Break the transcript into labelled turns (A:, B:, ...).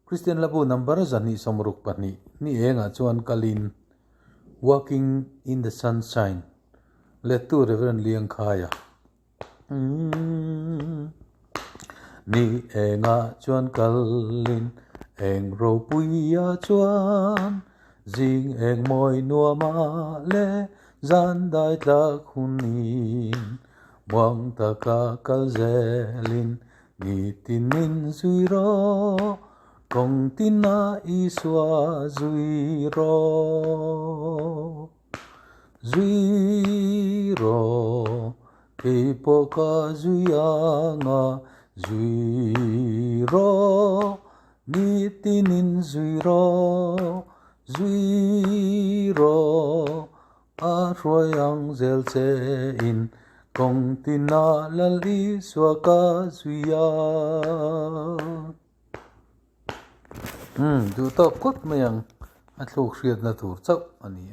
A: Christian labu number zani somruk pani ni engah chuan kalin walking in the sunshine let tu reverend liang khaya ni engah chuan kalin eng ro puia chuan jing eng moi nuama le zan dai ta khunin buang taka kalzelin ni tinin zui ro kong tina iswa zui ro keipo ka zui anga zui ro ni tinin zui ro a royang zel che in kong tina lali swaka zuya du to kot mayang atlok riat na tur chau ani